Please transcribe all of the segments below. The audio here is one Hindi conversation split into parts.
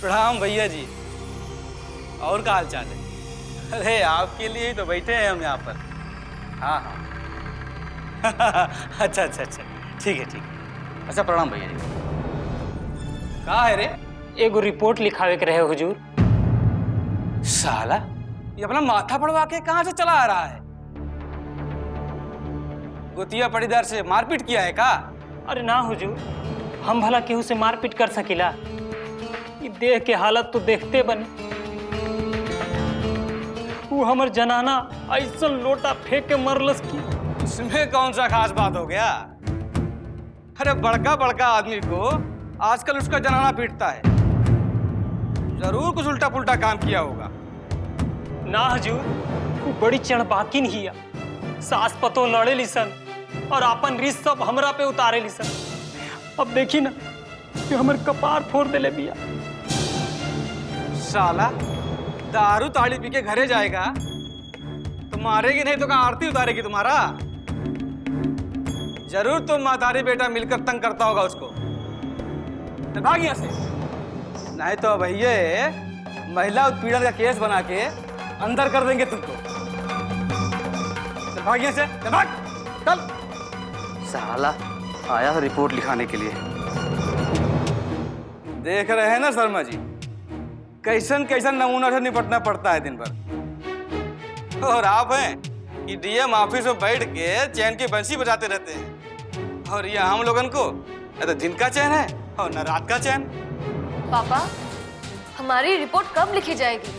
प्रणाम भैया जी। और क्या हाल चाल है? अरे आपके लिए ही तो बैठे हैं हम यहाँ पर। हाँ हाँ। अच्छा अच्छा अच्छा, ठीक है ठीक है। अच्छा प्रणाम भैया जी। कहाँ है रे? एगो रिपोर्ट लिखावे के रहे हुजूर। साला ये अपना माथा पड़वा के कहाँ से चला आ रहा है? गोतिया पड़ीदार से मारपीट किया है का? अरे ना हुजूर, हम भला केहू से मारपीट कर सकिला? ये देह के हालत तो देखते बने। वो हमर जनाना ऐसा लोटा फेंक के मरलस की। इसमें कौन सा खास बात हो गया? अरे बड़का बड़का आदमी को आजकल उसका जनाना पीटता है। जरूर कुछ उल्टा पुल्टा काम किया होगा। ना हुजूर, वो बड़ी चढ़बाकिन हिया। सास पतो लड़े लिसन और अपन रिस सब हमरा पे उतारे लिसन। अब देखी ना कि हमर कपार फोड़ देले बिया। साला दारू ताड़ी पी के घरे जाएगा तो मारेगी नहीं तो कहाँ आरती उतारेगी तुम्हारा? जरूर तुम मातारी बेटा मिलकर तंग करता होगा उसको। भाग यहाँ से, नहीं तो भैया महिला उत्पीड़न का केस बना के अंदर कर देंगे तुमको। भाग यहाँ से, भाग चल। साला आया रिपोर्ट लिखाने के लिए। देख रहे हैं ना शर्मा जी, कैसन कैसन नमूना से निपटना पड़ता है दिन भर। और आप हैं कि डीएम ऑफिस में बैठ के चैन की बंसी बजाते रहते हैं, और ये हम लोगन को न तो दिन का चैन है और न रात का चैन। पापा, हमारी रिपोर्ट कब लिखी जाएगी?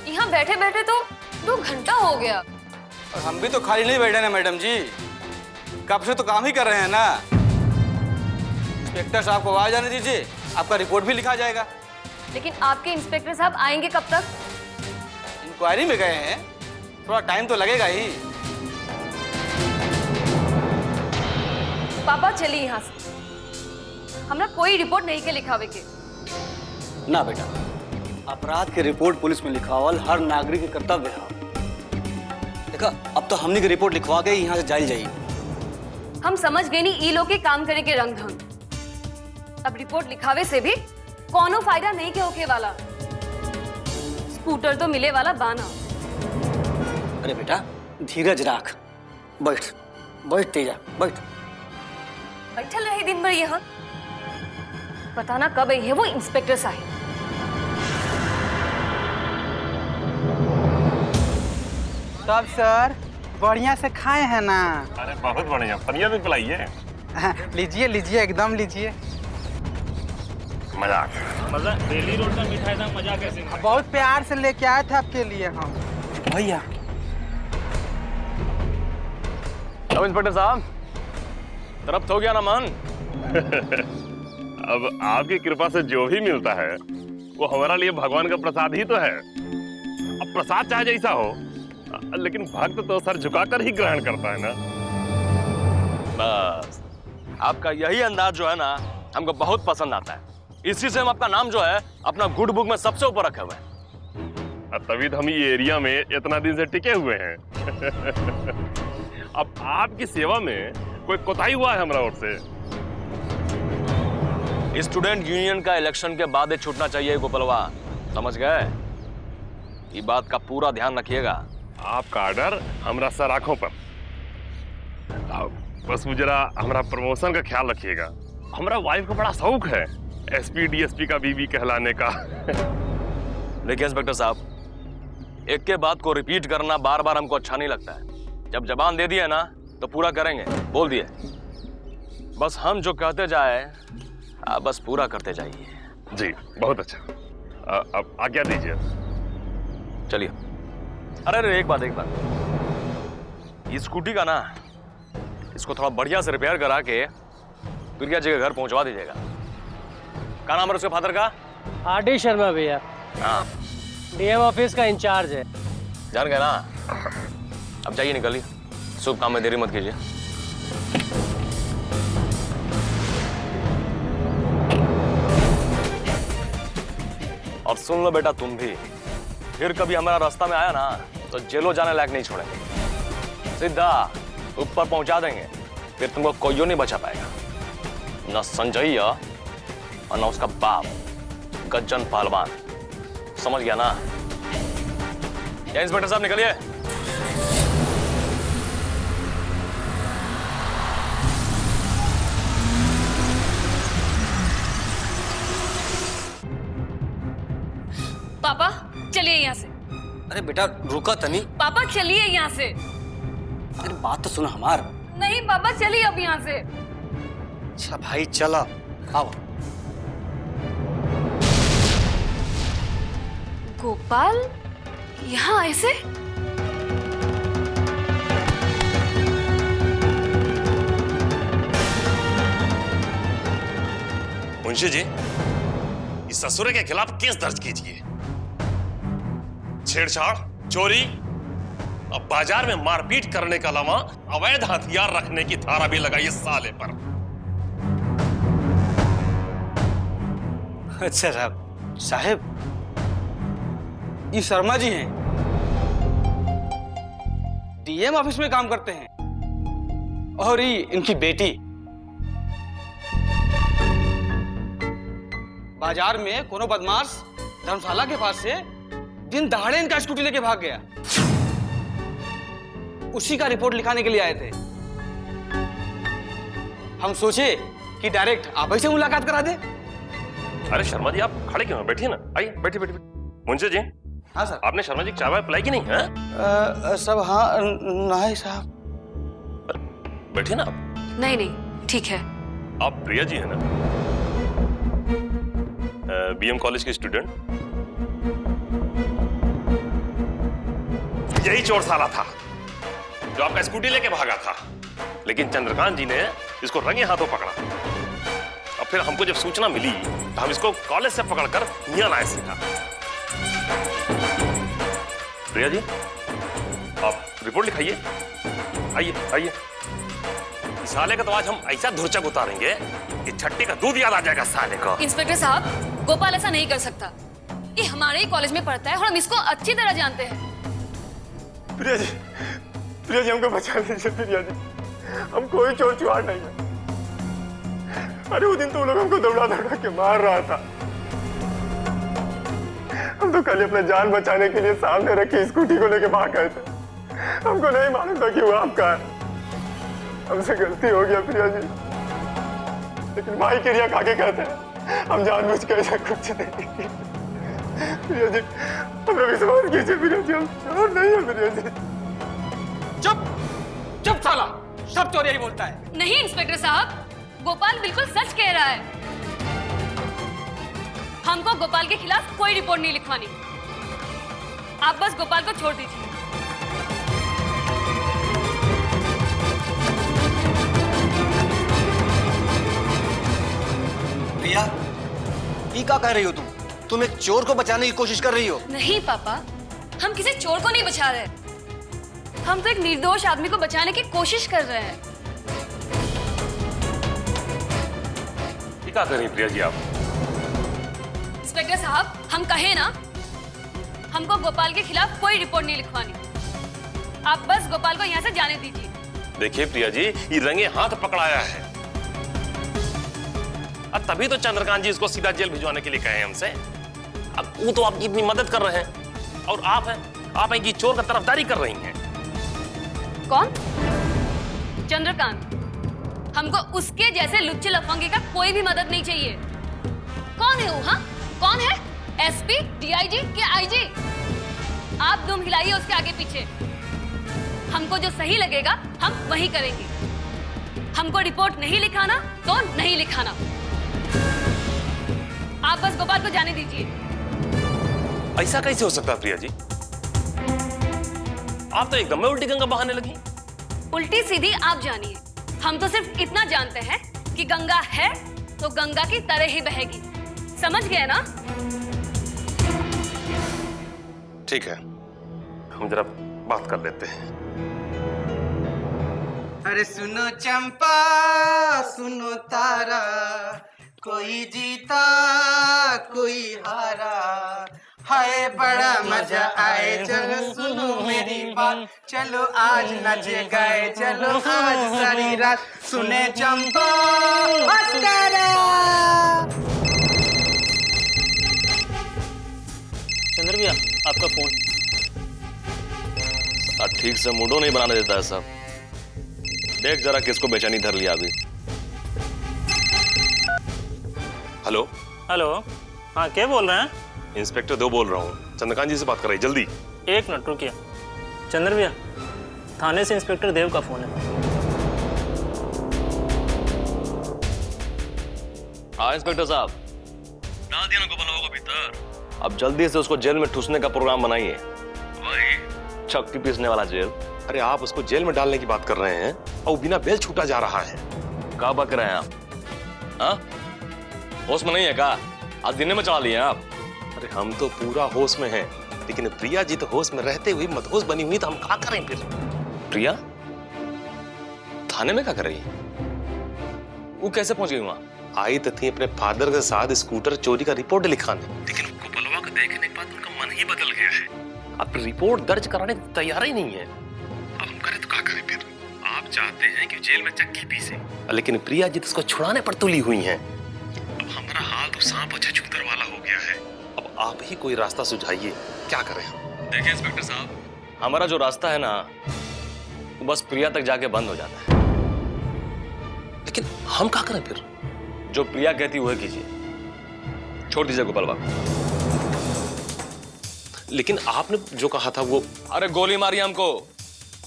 यहाँ बैठे बैठे तो 2 घंटा हो गया। और हम भी तो खाली नहीं बैठे ना मैडम जी, कब से तो काम ही कर रहे हैं ना। इंस्पेक्टर साहब को आवाज आने दीजिए, आपका रिपोर्ट भी लिखा जाएगा। लेकिन आपके इंस्पेक्टर साहब आएंगे कब तक? इंक्वायरी में गए हैं, थोड़ा टाइम तो लगेगा ही। पापा चलिए यहाँ से, हमरा कोई रिपोर्ट नहीं के लिखावे के। ना बेटा, अपराध के रिपोर्ट पुलिस में लिखावल हर नागरिक के कर्तव्य है। देखा, अब तो हमने की रिपोर्ट लिखवा के यहाँ से जाइल जाई। हम समझ गए नहीं ई लोग के काम करे के रंग ढंग। अब रिपोर्ट लिखावे से भी कोनो फायदा नहीं के होके वाला। स्कूटर तो मिले वाला बाना। अरे बेटा धीरज राख, बैठ बैठ तेजा बैठ। बैठल रहे दिन भर यहाँ, पता ना कब आई है वो इंस्पेक्टर साहब। तब सर बढ़िया से खाए हैं ना? अरे बहुत बढ़िया, पनिया भी पिलाइए। लीजिए लीजिए, एकदम लीजिए। मजाक मजा डेली रोड का मिठाई था, मजा कैसे? बहुत प्यार से लेके आए थे आपके लिए हम। भैया अब इंस्पेक्टर साहब, तरफ हो गया ना मन? अब आपकी कृपा से जो भी मिलता है वो हमारा लिए भगवान का प्रसाद ही तो है। अब प्रसाद चाहे जैसा हो, लेकिन भक्त तो सर झुकाकर ही ग्रहण करता है ना। बस आपका यही अंदाज जो है ना हमको बहुत पसंद आता है। इसी से हम आपका नाम जो है अपना गुड बुक में सबसे ऊपर रखे हुए हैं। तभी तो हम ये एरिया में इतना दिन से टिके हुए हैं। अब आपकी सेवा में कोई कोताही हुआ है हमारा ओर से? स्टूडेंट यूनियन का इलेक्शन के बाद ही छूटना चाहिए गोपालवा, समझ गए? ये बात का पूरा ध्यान रखिएगा। आपका ऑर्डर हमरा सर आंखों पर। बस वो जरा हमारा प्रमोशन का ख्याल रखिएगा। हमारा वाइफ को बड़ा शौक है एसपी डीएसपी का बीबी कहलाने का। देखिए इंस्पेक्टर साहब, एक के बात को रिपीट करना बार बार हमको अच्छा नहीं लगता है। जब जबान दे दिए ना तो पूरा करेंगे, बोल दिए। बस हम जो कहते जाए आप बस पूरा करते जाइए। जी बहुत अच्छा। अब आज्ञा दीजिए। चलिए। अरे एक बात, ये स्कूटी का ना, इसको थोड़ा बढ़िया से रिपेयर करा के दुर्गा जी के घर पहुंचवा दीजिएगा। क्या नाम है उसके फादर का? आरडी शर्मा भैया। हाँ, डीएम ऑफिस का इंचार्ज है। जान गए ना? अब जाइए, निकलिए। शुभ काम में देरी मत कीजिए। और सुन लो बेटा, तुम भी फिर कभी हमारा रास्ता में आया ना तो जेलों जाने लायक नहीं छोड़ेंगे, सीधा ऊपर पहुंचा देंगे। फिर तुमको कोई नहीं बचा पाएगा, न संजय और न उसका बाप। गज्जन पहलवान, समझ गया ना? या इंस्पेक्टर साहब निकलिए। पापा चलिए यहाँ से। अरे बेटा रुका तनी। पापा चलिए यहाँ से। अरे बात तो सुनो हमार। नहीं पापा चलिए अब यहाँ से। अच्छा भाई चला, आओ। गोपाल यहाँ ऐसे? मुंशी जी, इस ससुरे के खिलाफ केस दर्ज कीजिए। छेड़छाड़, चोरी, अब बाजार में मारपीट करने के अलावा अवैध हथियार रखने की धारा भी लगाइए साले पर। अच्छा साहब, ये शर्मा जी हैं, डीएम ऑफिस में काम करते हैं, और ये इनकी बेटी बाजार में कोनो बदमाश धर्मशाला के पास से दिन दहाड़े इनका स्कूटी लेके भाग गया। उसी का रिपोर्ट लिखाने के लिए आए थे। हम सोचे कि डायरेक्ट आप ही से मुलाकात करा दे। अरे शर्मा जी, आप खड़े क्यों हैं? बैठिए ना, आइए बैठिए बैठिए। मुंशी जी, हाँ सर। आपने शर्मा जी की चाय पिलाई कि नहीं है? सब हाँ नहीं साहब। बैठिए ना आप। नहीं नहीं ठीक है। आप प्रिया जी है ना? बीएम कॉलेज की स्टूडेंट। यही चोर साला था जो आपका स्कूटी लेके भागा था, लेकिन चंद्रकांत जी ने इसको रंगे हाथों पकड़ा। और फिर हमको जब सूचना मिली तो हम इसको कॉलेज से पकड़कर यहाँ लाए सीधा। प्रिया जी, आप रिपोर्ट लिखाइए। आइए आइए। इस साले का तो आज हम ऐसा धुरचक उतारेंगे कि छट्टी का दूध याद आ जाएगा साले को। इंस्पेक्टर साहब, गोपाल ऐसा नहीं कर सकता। ये हमारे ही कॉलेज में पढ़ता है और हम इसको अच्छी तरह जानते हैं। प्रिया जी हमको बचा लीजिए। प्रिया जी, हम कोई चोर चुहार नहीं है। अरे वो दिन तो लोग हमको दौड़ा दौड़ा के मार रहा था। हम तो कल अपना जान बचाने के लिए सामने रखी स्कूटी को लेके भाग गए थे। हमको नहीं मालूम था कि वो आपका है। हमसे गलती हो गया प्रिया जी, लेकिन भाई के रिया खाके कहते हैं हम जानबूझ के ऐसा कुछ नहीं किया। प्रिया जी, हमरा विश्वास कीजिए प्रिया जी, हम चोर नहीं है प्रिया जी। चुप साला, सब चोर यही बोलता है। नहीं इंस्पेक्टर साहब, गोपाल बिल्कुल सच कह रहा है। हमको गोपाल के खिलाफ कोई रिपोर्ट नहीं लिखवानी। आप बस गोपाल को छोड़ दीजिए। प्रिया, ये क्या कह रही हो तुम? तुम एक चोर को बचाने की कोशिश कर रही हो? नहीं पापा, हम किसी चोर को नहीं बचा रहे। हम तो एक निर्दोष आदमी को बचाने की कोशिश कर रहे हैं। ये क्या कर रही हैं प्रिया जी आप? इंस्पेक्टर साहब, हम कहे ना, हमको गोपाल के खिलाफ कोई रिपोर्ट नहीं लिखवानी। आप बस गोपाल को यहाँ से जाने दीजिए। देखिए प्रिया जी, ये रंगे हाथ पकड़ाया है, और तभी तो चंद्रकांत जी इसको सीधा जेल भिजवाने के लिए कहे हैं हमसे। अब वो तो आपकी इतनी मदद कर रहे हैं, और आप हैं कि चोर का तरफदारी कर रही हैं। कौन? चंद्रकांत। हमको उसके जैसे लुच्चे लफंगे का कोई भी मदद नहीं चाहिए। कौन है वो? हाँ, कौन है? एसपी, डीआईजी के आईजी? आप दुम हिलाइए उसके आगे पीछे। हमको जो सही लगेगा हम वही करेंगे। हमको रिपोर्ट नहीं लिखाना तो नहीं लिखाना। आप बस गोपाल को जाने दीजिए। ऐसा कैसे हो सकता है प्रिया जी? आप तो एकदम में उल्टी गंगा बहाने लगी। उल्टी सीधी आप जानिए। हम तो सिर्फ इतना जानते हैं कि गंगा है तो गंगा की तरह ही बहेगी। समझ गए ना? ठीक है, हम जरा बात कर लेते हैं। अरे सुनो चंपा, सुनो तारा, कोई जीता कोई हारा, हाय बड़ा मजा आए, चलो सुनो मेरी बात, चलो आज नच गए, चलो आज सारी रात, सुने चंपा तारा। फोन। ठीक से मूडो नहीं बनाने देता है सब। देख जरा किसको बेचैनी धर लिया अभी। हेलो हेलो, हाँ क्या बोल रहे हैं? इंस्पेक्टर दो बोल रहा हूँ, चंद्रकांत जी से बात कर रही, जल्दी। एक मिनट रुकिए। चंद्र भैया, थाने से इंस्पेक्टर देव का फोन है। हाँ इंस्पेक्टर साहब, डाल दिया ना गोपाल को भीतर। अब जल्दी से उसको जेल में ठूसने का प्रोग्राम बनाइए। वही चक्की पीसने वाला जेल। अरे आप उसको जेल में डालने की बात कर रहे हैं और बिना बेल छूटा जा रहा है। क्या बक रहे हैं आप? हाँ, होश में नहीं है क्या? आज दिन में चला लिए आप? अरे हम तो पूरा होश में हैं, लेकिन प्रिया जी तो होश में रहते हुए मदहोश बनी हुई, तो हम क्या करें फिर? प्रिया थाने में क्या कर रही है? वो कैसे पहुंच गई वहां? आई तो थी अपने फादर के साथ स्कूटर चोरी का रिपोर्ट लिखाने, लेकिन गोपालवा को देखने के बाद उनका मन ही बदल गया है। अब रिपोर्ट दर्ज कराने की तैयार ही नहीं है। अब हम करें तो क्या करें फिर? आप चाहते हैं कि जेल में चक्की पीसे, लेकिन प्रिया जी तो उसको छुड़ाने पर तुली हुई हैं। अब हमारा हाल तो सांप और छछूंदर वाला हो गया है। अब आप ही कोई रास्ता सुझाइए, क्या करें हम? देखिए इंस्पेक्टर साहब, हमारा जो रास्ता है ना, वो बस प्रिया तक जाके बंद हो जाता है। लेकिन हम क्या करें फिर? जो प्रिया कहती वह कीजिए, छोड़ दीजिए गोपालवा को। लेकिन आपने जो कहा था वो। अरे गोली मारी हमको,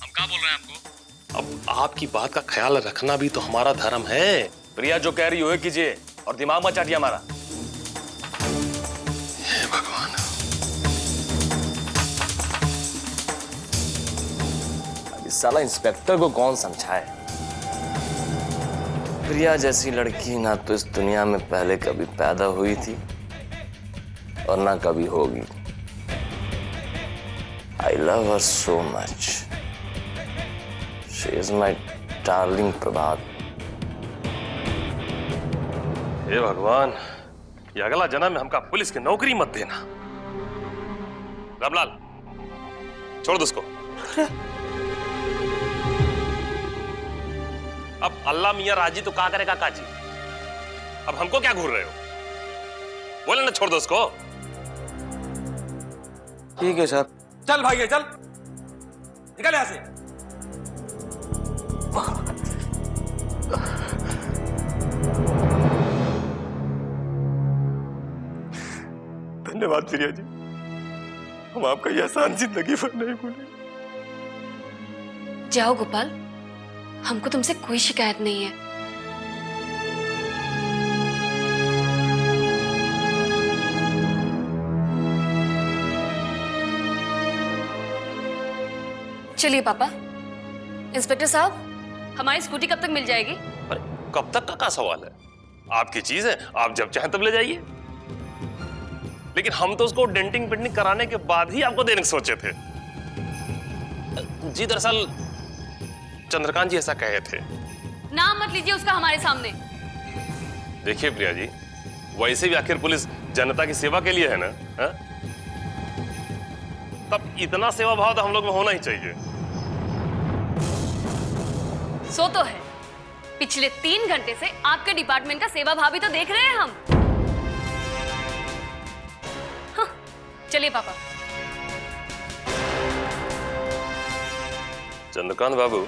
हम क्या बोल रहे हैं आपको? अब आपकी बात का ख्याल रखना भी तो हमारा धर्म है। प्रिया जो कह रही वह कीजिए और दिमाग मत चाटिए हमारा। हे भगवान, इस साला इंस्पेक्टर को कौन समझाए? प्रिया जैसी लड़की ना तो इस दुनिया में पहले कभी पैदा हुई थी और ना कभी होगी। I love her so much. She is my darling प्रभात। हे भगवान, ये अगला जन्म में हमका पुलिस की नौकरी मत देना। रामलाल, छोड़ दो उसको। अब अल्लाह मियां राजी तो क्या करेगा काजी? अब हमको क्या घूर रहे हो? बोले ना छोड़ दो उसको। ठीक है सर। चल भाई चल, निकल यहां से। धन्यवाद प्रिया जी, हम आपका ये एहसान जिंदगी भर नहीं भूलेंगे। जाओ गोपाल, हमको तुमसे कोई शिकायत नहीं है। चलिए पापा। इंस्पेक्टर साहब, हमारी स्कूटी कब तक मिल जाएगी? अरे कब तक का क्या सवाल है? आपकी चीज है, आप जब चाहें तब ले जाइए। लेकिन हम तो उसको डेंटिंग पेंटिंग कराने के बाद ही आपको देने के सोचे थे। जी दरअसल चंद्रकांत जी ऐसा कहे थे। नाम मत लीजिए उसका हमारे सामने। देखिए प्रिया जी, वैसे भी आखिर पुलिस जनता की सेवा के लिए है ना, हा? तब इतना सेवा भाव तो हम लोग में होना ही चाहिए। सो तो है, पिछले 3 घंटे से आपके डिपार्टमेंट का सेवा भाव भी तो देख रहे हैं हम। हाँ, चलिए पापा। चंद्रकांत बाबू,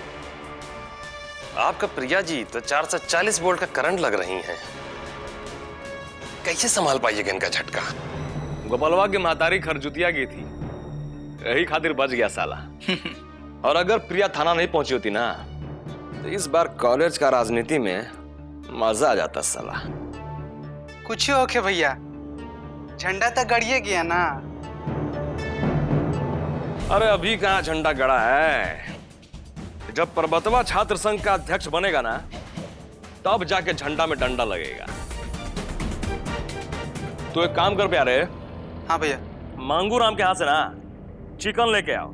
आपका प्रिया जी तो 440 वोल्ट का करंट लग रही हैं। कैसे संभाल पाइएगा इनका झटका? गोपालवा की महतारी खरजुतिया की थी, यही खातिर बच गया साला। और अगर प्रिया थाना नहीं पहुंची होती ना, तो इस बार कॉलेज का राजनीति में मजा आ जाता साला। कुछ हो के भैया, झंडा तो गड़िए गया ना। अरे अभी कहाँ झंडा गड़ा है? जब पर्वतवा छात्र संघ का अध्यक्ष बनेगा ना, तब जाके झंडा में डंडा लगेगा। तो एक काम कर प्यारे। हाँ भैया। मांगू राम के हाथ से ना चिकन लेके आओ।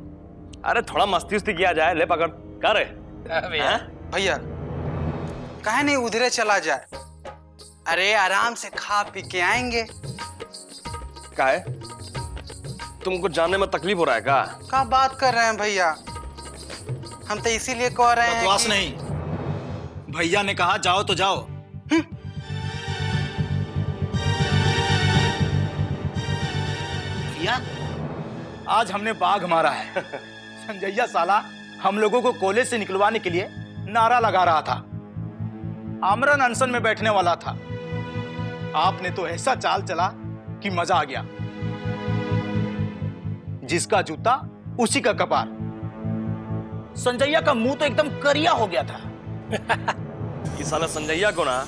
अरे थोड़ा मस्ती उस्ती किया जाए, ले पकड़ कर। भैया काहे नहीं उधरे चला जाए? अरे आराम से खा पी के आएंगे। काहे? तुमको जानने में तकलीफ हो रहा है क्या बात कर रहे हैं भैया? हम तो इसीलिए कह रहे हैं बकवास कि... नहीं, भैया ने कहा जाओ तो जाओ। भैया आज हमने बाघ मारा है। संजैया साला हम लोगों को कॉलेज से निकलवाने के लिए नारा लगा रहा था, आमरण अनशन में बैठने वाला था। आपने तो ऐसा चाल चला कि मजा आ गया। जिसका जूता उसी का कपार। संजैया का मुंह तो एकदम करिया हो गया था। इस साला संजैया को ना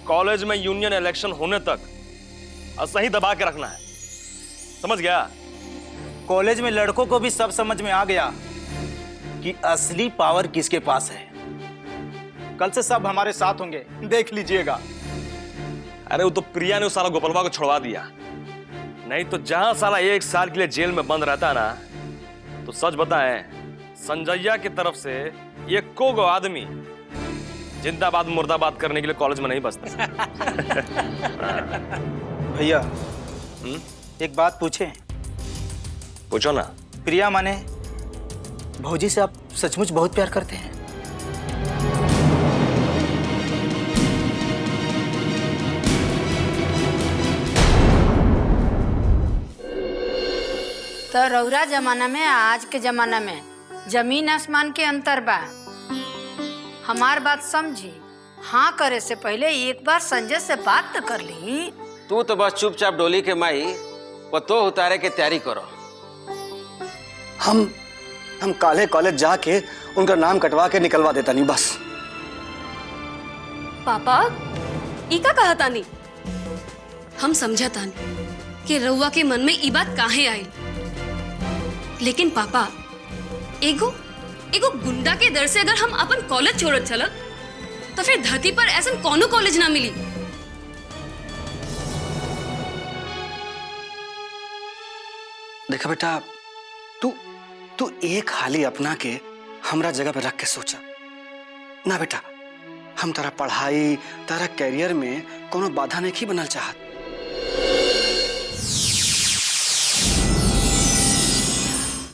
कॉलेज में यूनियन इलेक्शन होने तक असही दबा के रखना है, समझ गया? कॉलेज में लड़कों को भी सब समझ में आ गया कि असली पावर किसके पास है। कल से सब हमारे साथ होंगे, देख लीजिएगा। अरे वो तो प्रिया ने उस साला गोपालवा को छुड़वा दिया, नहीं तो जहां साला 1 साल के लिए जेल में बंद रहता ना, तो सच बताएं संजैया की तरफ से एको गो आदमी जिंदाबाद मुर्दाबाद करने के लिए कॉलेज में नहीं बसता। भैया एक बात पूछें? पूछो ना। प्रिया माने भौजी से आप सचमुच बहुत प्यार करते हैं? तो रौरा जमाना में आज के जमाना में जमीन आसमान के अंतर बा। हमार बात समझी। हाँ करे से पहले एक बार संजय से बात तो कर ली। तू तो बस चुपचाप डोली के माई पतो उतारे के तैयारी करो। हम काले कॉलेज जाके उनका नाम कटवा के निकलवा देता नहीं बस। पापा इका कहा तानी, हम समझा तानी कि रउआ के मन में ई बात काहे आई, लेकिन पापा एगो गुंडा के डर से अगर हम अपन कॉलेज छोड़त चलत तो फिर धरती पर ऐसा कोनो कॉलेज ना मिली। देखा बेटा, तू एक हाली अपना के हमरा जगह पे रख के सोचा ना बेटा। हम तारा पढ़ाई तारा कैरियर में कोनो बाधा नहीं बनल चाहत।